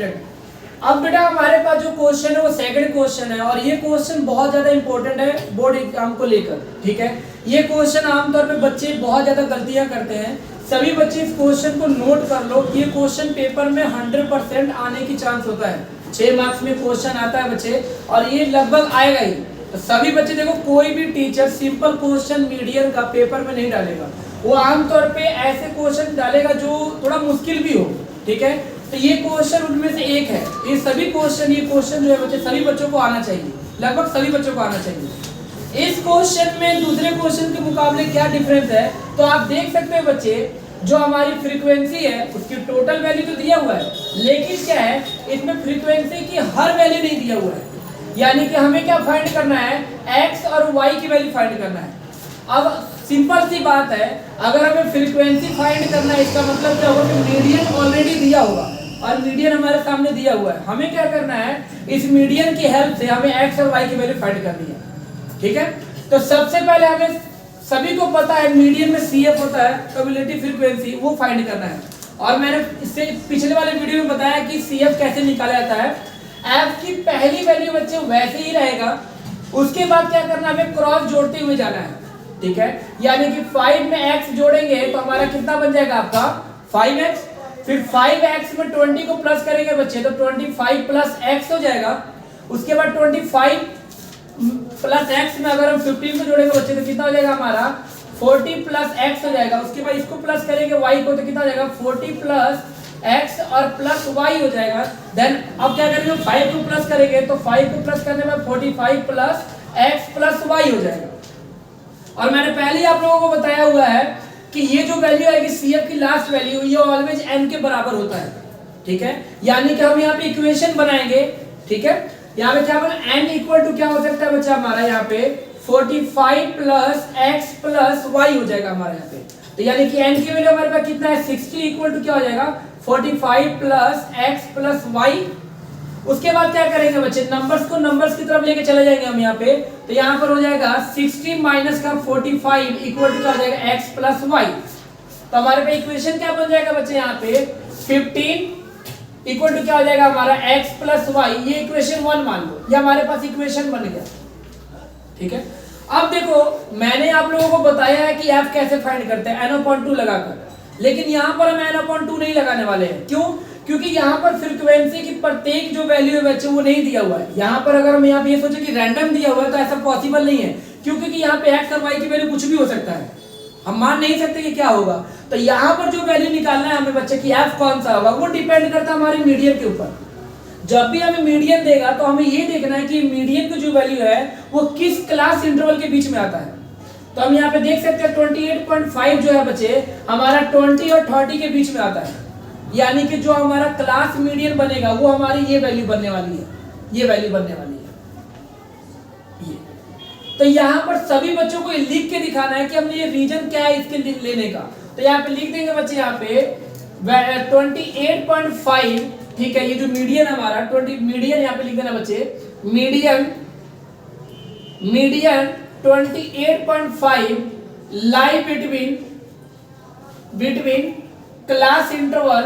Student, अब बेटा हमारे पास जो क्वेश्चन है वो सेकंड क्वेश्चन है और ये क्वेश्चन बहुत ज्यादा इंपॉर्टेंट है बोर्ड एग्जाम को लेकर। ठीक है, ये क्वेश्चन आमतौर पे बच्चे बहुत ज्यादा गलतियां करते हैं। सभी बच्चे इस क्वेश्चन को नोट कर लो, ये क्वेश्चन पेपर में 100% आने की चांस होता है। 6 मार्क्स में क्वेश्चन आता है बच्चे और ये लगभग आएगा ही। तो सभी बच्चे देखो, कोई भी टीचर सिंपल क्वेश्चन मीडियम का पेपर में नहीं डालेगा, वो आमतौर पे ऐसे क्वेश्चन डालेगा जो थोड़ा मुश्किल भी हो। ठीक है, तो ये क्वेश्चन उनमें से एक है। ये सभी क्वेश्चन, ये क्वेश्चन जो है बच्चे सभी बच्चों को आना चाहिए, लगभग सभी बच्चों को आना चाहिए। इस क्वेश्चन में दूसरे क्वेश्चन के मुकाबले क्या डिफरेंस है, तो आप देख सकते हो बच्चे, जो हमारी फ्रीक्वेंसी है उसकी टोटल वैल्यू तो दिया हुआ है, लेकिन क्या है इसमें फ्रीक्वेंसी की हर वैल्यू नहीं दिया हुआ है। यानी कि हमें क्या फाइंड करना है, एक्स और वाई की वैल्यू फाइंड करना है। अब सिंपल सी बात है, अगर हमें फ्रीक्वेंसी फाइंड करना है इसका मतलब क्या होगा कि मीडियन ऑलरेडी दिया होगा और मीडियन हमारे सामने दिया हुआ है। हमें क्या करना है, इस मीडियन की हेल्प से हमें एक्स और वाई की वैल्यू फाइंड करनी है। ठीक है, तो सबसे पहले हमें, सभी को पता है मीडियन में सीएफ होता है, क्यूमुलेटिव फ्रीक्वेंसी, वो फाइंड करना है। और मैंने इससे पिछले वाले वीडियो में बताया कि सीएफ कैसे निकाला जाता है। एफ की पहली वैल्यू बच्चे वैसे ही रहेगा, उसके बाद क्या करना है, हमें क्रॉस जोड़ते हुए जाना है। ठीक है, यानी कि 5 में x जोड़ेंगे तो हमारा कितना बन जाएगा आपका 5x, फिर 5x में 20 को प्लस करेंगे बच्चे तो 25 प्लस x हो जाएगा। उसके बाद 25 प्लस x में अगर हम 15 को जोड़ेंगे बच्चे तो कितना हो जाएगा हमारा 40 प्लस x हो जाएगा। उसके बाद इसको प्लस करेंगे y को तो कितना हो जाएगा 40 प्लस x और प्लस y हो जाएगा। देन अब क्या करेंगे, 5 को प्लस करेंगे तो 5 को प्लस करने में 45 प्लस x प्लस y हो जाएगा। और मैंने पहले ही आप लोगों को बताया हुआ है कि ये जो वैल्यू आएगी सीएफ की लास्ट वैल्यू, ये ऑलवेज n के बराबर होता है। ठीक है, यानी कि हम यहाँ पे इक्वेशन बनाएंगे। ठीक है, यहाँ पे क्या बना, n इक्वल टू क्या हो सकता है बच्चा हमारा यहाँ पे 45 प्लस x प्लस y हो जाएगा हमारे यहाँ पे। तो यानी कि n की वैल्यू हमारे पास कितना है 60 इक्वल टू क्या हो जाएगा 45 प्लस x प्लस y। उसके बाद क्या करेंगे बच्चे, नंबर्स को नंबर्स की तरफ लेके चले जाएंगे हम यहाँ पे। तो यहाँ पर हो जाएगा 60 माइनस का 45 इक्वल टू क्या हो जाएगा x प्लस y। तो हमारे पे इक्वेशन क्या बन जाएगा बच्चे, यहाँ पे 15 इक्वल टू क्या हो जाएगा हमारा x प्लस y। ये इक्वेशन 1 मान लो, ये हमारे पास इक्वेशन बन गया। ठीक है, अब देखो मैंने आप लोगों को बताया है कि f कैसे फाइंड करते हैं n/2 लगाकर, लेकिन यहाँ पर हम n/2 नहीं लगाने वाले हैं। क्यों? क्योंकि यहाँ पर फ्रीक्वेंसी की प्रत्येक जो वैल्यू है बच्चे वो नहीं दिया हुआ है। यहाँ पर अगर हम यहाँ पे ये सोचे कि रैंडम दिया हुआ है तो ऐसा पॉसिबल नहीं है, क्योंकि यहाँ पे x और y की वैल्यू कुछ भी हो सकता है, हम मान नहीं सकते कि क्या होगा। तो यहाँ पर जो वैल्यू निकालना है हमें बच्चे की f कौन सा होगा, वो डिपेंड करता है हमारे मीडियन के ऊपर। जब भी हमें मीडियन देगा तो हमें ये देखना है कि मीडियन की जो वैल्यू है वो किस क्लास इंटरवल के बीच में आता है। तो हम यहाँ पे देख सकते हैं 28.5 जो है बच्चे हमारा 20 और 30 के बीच में आता है। यानी कि जो हमारा क्लास मीडियन बनेगा वो हमारी ये वैल्यू बनने वाली है, ये वैल्यू बनने वाली है ये। तो यहाँ पर सभी बच्चों को लिख के दिखाना है कि हमने ये रीजन क्या है इसके लेने का। तो यहाँ पे लिख देंगे बच्चे, यहाँ पे 28.5। ठीक है, ये जो मीडियन हमारा 20 मीडियन यहाँ पे लिख देना बच्चे, median 28.5 lie between class interval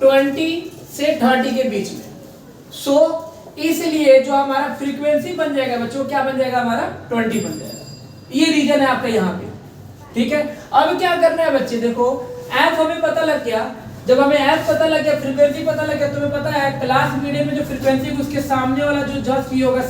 20 से 30 के बीच में। सो इसलिए जो हमारा फ्रीक्वेंसी बन जाएगा बच्चों, क्या बन जाएगा हमारा 20 बन जाएगा। ये रीजन है आपका यहाँ पे। ठीक है, अब क्या करना है बच्चे, देखो एफ हमें पता लग गया। जब हमें एफ पता लग गया, फ्रीक्वेंसी पता लग गया, तुम्हें पता है क्लास मीडियन में जो फ्रीक्वेंसी उसके सामने वाला जो जस्ट ये होगा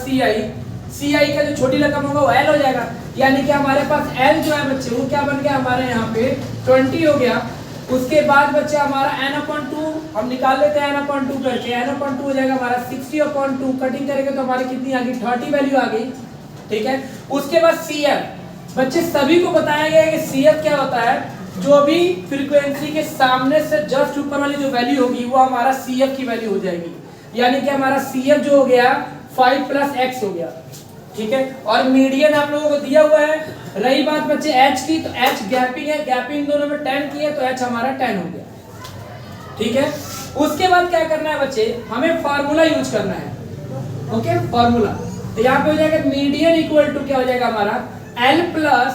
सी आई का जो छोटी रकम होगा वो एल हो जाएगा। यानी कि हमारे पास एल जो है बच्चे वो क्या बन गया हमारे यहाँ पे 20 हो गया। उसके बाद बच्चे हमारा n/2 हम निकाल लेते हैं, n/2 करके n/2 हो जाएगा हमारा 60/2। कटिंग करेंगे तो हमारी कितनी आ गई 30 वैल्यू आ गई। ठीक है, उसके बाद CF बच्चे सभी को बताया गया है कि CF क्या होता है, जो भी फ्रीक्वेंसी के सामने से जस्ट ऊपर वाली जो वैल्यू होगी वो हमारा CF की वैल्यू हो जाएगी। यानी कि हमारा CF जो हो गया 5 प्लस x हो गया। ठीक है, और मीडियन आप लोगों को दिया हुआ है। रही बात बच्चे h की, तो h गैपिंग है, गैपिंग दोनों में 10 की है तो h हमारा 10 हो गया। ठीक है, उसके बाद क्या करना है बच्चे, हमें फार्मूला यूज करना है। ओके, फार्मूला तो यहाँ पे हो जाएगा मीडियन इक्वल टू क्या हो जाएगा हमारा L प्लस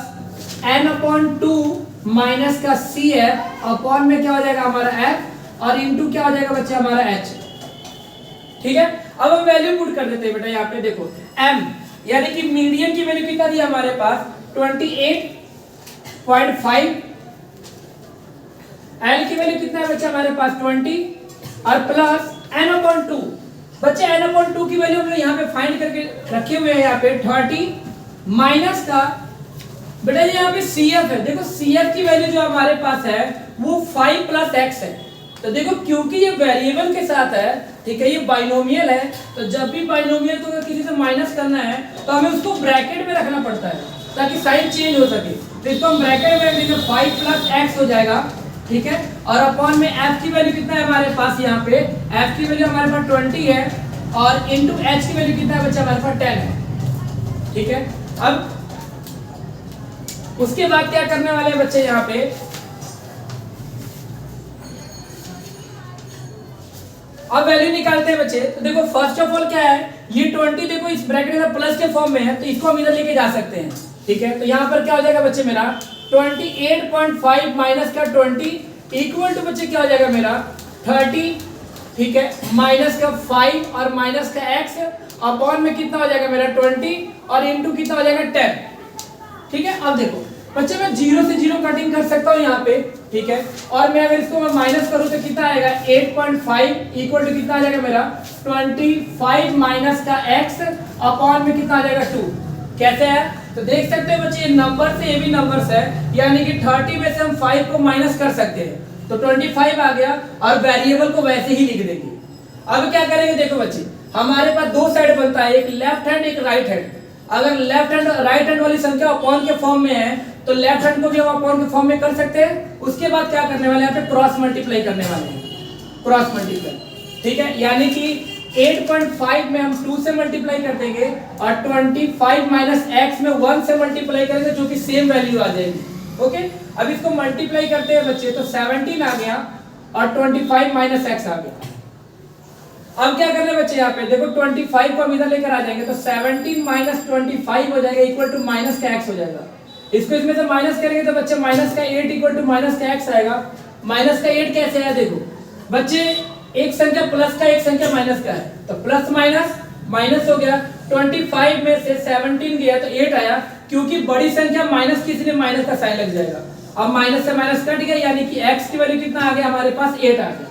n/2 माइनस का सी एफ अपॉन में क्या हो जाएगा हमारा एफ और इनटू क्या हो जाएगा बच्चे हमारा एच। ठीक है, अब हम वैल्यू पुट कर देते हैं बेटा यहाँ पे देखो m यानी कि मीडियन की वैल्यू कितना दी हमारे पास 28.5, l की वैल्यू कितना है बच्चा हमारे पास 20 और प्लस n/2। बच्चे n/2 की वैल्यू हम लोग यहाँ पे फाइंड करके रखे हुए हैं यहाँ पे 30 माइनस का बेटा यहाँ पे CF है। देखो CF की वैल्यू जो हमारे पास है वो 5 + x है। तो देखो क्योंकि ये वेरिएबल के साथ है, ठीक है, ये बाइनोमियल है, तो जब भी बाइनोमियल को किसी से माइनस करना है तो हमें उसको ब्रैकेट में रखना पड़ता है ताकि साइन चेंज हो सके। तो इसको हम ब्रैकेट में रखेंगे 5 + x हो जाएगा, ठीक है, और अपॉन में f की वैल्यू कितना है हमारे पास यहाँ पे f की वैल्यू हमारे पास 20 है और इनटू h की वैल्यू कितना है बच्चा हमारे पास 10 है। ठीक है, अब उसके बाद क्या करने वाले हैं बच्चे यहाँ पे अब वैल्यू निकालते हैं बच्चे। तो देखो फर्स्ट ऑफ ऑल क्या है, ये 20 देखो इस ब्रैकेट में प्लस के फॉर्म में है तो इसको हम इधर लेके जा सकते हैं। ठीक है, तो यहाँ पर क्या हो जाएगा बच्चे मेरा 28.5 माइनस का 20 इक्वल टू बच्चे क्या हो जाएगा मेरा 30, ठीक है, माइनस का 5 और माइनस का x अपॉन में कितना हो जाएगा मेरा 20 और इनटू कितना हो जाएगा 10। ठीक है, अब देखो बच्चे मैं 0 से 0 कटिंग कर सकता हूँ यहाँ पे, ठीक है, और मैं अगर इसको मैं माइनस करूँ तो कितना आएगा 8.5 इक्वल टू कितना आ जाएगा मेरा 25 माइनस का x अपॉन में कितना आ जाएगा 2। कैसे है तो देख सकते हो बच्चे ये नंबर से ये भी नंबर्स है, यानी कि 30 में से हम 5 को माइनस कर सकते हैं तो 25 आ गया और वेरिएबल को वैसे ही लिख देंगे। अब क्या करेंगे देखो बच्चे हमारे पास दो साइड बनता है, एक लेफ्ट हैंड एक राइट हैंड। अगर लेफ्ट हैंड राइट हैंड वाली संख्या अपॉन के फॉर्म में है तो लेफ्ट हैंड को भी हम अपॉन के फॉर्म में कर सकते हैं। उसके बाद क्या करने वाले हैं यहाँ पे क्रॉस मल्टीप्लाई करने वाले हैं, क्रॉस मल्टीप्लाई। ठीक है, यानी कि 8.5 में हम 2 से मल्टीप्लाई कर देंगे और 25 माइनस x में 1 से मल्टीप्लाई करेंगे जो कि सेम वैल्यू आ जाएगी। ओके, अब इसको मल्टीप्लाई करते हैं बच्चे तो 17 आ गया और 25 माइनस x आ गया। अब क्या करना है बच्चे यहाँ पे देखो 25 को हम इधर लेकर आ जाएंगे तो 17 माइनस 25 हो जाएगा इक्वल टू माइनस का x हो जाएगा। इसको इसमें से माइनस करेंगे तो बच्चे माइनस का 8 इक्वल टू माइनस का x आएगा। माइनस का 8 कैसे आया देखो बच्चे एक संख्या प्लस का एक संख्या माइनस का है तो प्लस माइनस माइनस हो गया। 25 में से 17 गया तो 8 आया, क्योंकि बड़ी संख्या माइनस की इसलिए माइनस का साइन लग जाएगा। अब माइनस से माइनस कट गया यानी कि x की वैल्यू कितना आ गया हमारे पास 8 आ गया।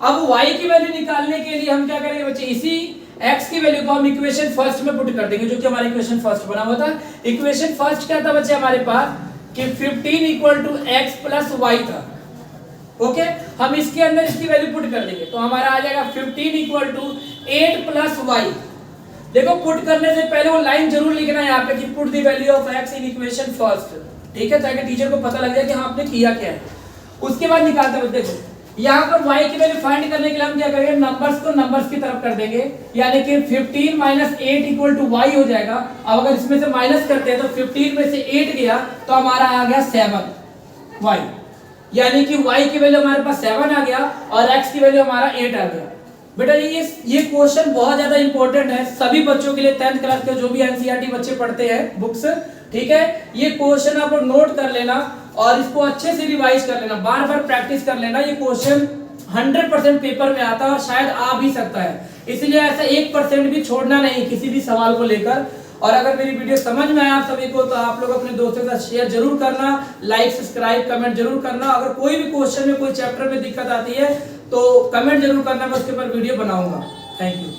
अब y की वैल्यू निकालने के लिए हम क्या करेंगे बच्चे इसी x की वैल्यू को हम इक्वेशन फर्स्ट में पुट कर देंगे जो कि हमारा इक्वेशन फर्स्ट बना हुआ था। इक्वेशन फर्स्ट क्या था बच्चे हमारे पास कि 15 equal to x plus y था। ओके, हम इसके अंदर इसकी वैल्यू पुट कर देंगे तो हमारा आ जाएगा 15 इक्वल टू 8 प्लस y। देखो पुट करने से पहले वो लाइन जरूर लिखना है यहाँ पे कि put the value of x in equation first, ठीक है, ताकि टीचर को पता लग जाए कि हाँ आपने किया क्या है। उसके बाद निकालते हैं देखो यहाँ पर y की वैल्यू फाइंड करने के लिए हम क्या करेंगे नंबर्स को नंबर्स की तरफ कर देंगे, यानी कि 15 माइनस 8 इक्वल टू y हो जाएगा। अब अगर इसमें से माइनस करते हैं तो 15 में से 8 गया तो हमारा आ गया 7y, यानी कि y की वैल्यू हमारे पास 7 आ गया और x की वैल्यू हमारा 8 आ गया। बेटा ये क्वेश्चन बहुत ज्यादा इंपॉर्टेंट है सभी बच्चों के लिए, 10th क्लास के जो भी एनसीईआरटी बच्चे पढ़ते हैं बुक्स, ठीक है। ये क्वेश्चन आप लोग नोट कर लेना और इसको अच्छे से रिवाइज कर लेना, बार बार प्रैक्टिस कर लेना। ये क्वेश्चन 100% पेपर में आता है और शायद आ भी सकता है, इसलिए ऐसा 1% भी छोड़ना नहीं किसी भी सवाल को लेकर। और अगर मेरी वीडियो समझ में आया आप सभी को तो आप लोग अपने दोस्तों के साथ शेयर जरूर करना, लाइक सब्सक्राइब कमेंट जरूर करना। अगर कोई भी क्वेश्चन में कोई चैप्टर में दिक्कत आती है तो कमेंट जरूर करना, मैं उसके ऊपर वीडियो बनाऊंगा। Thank you.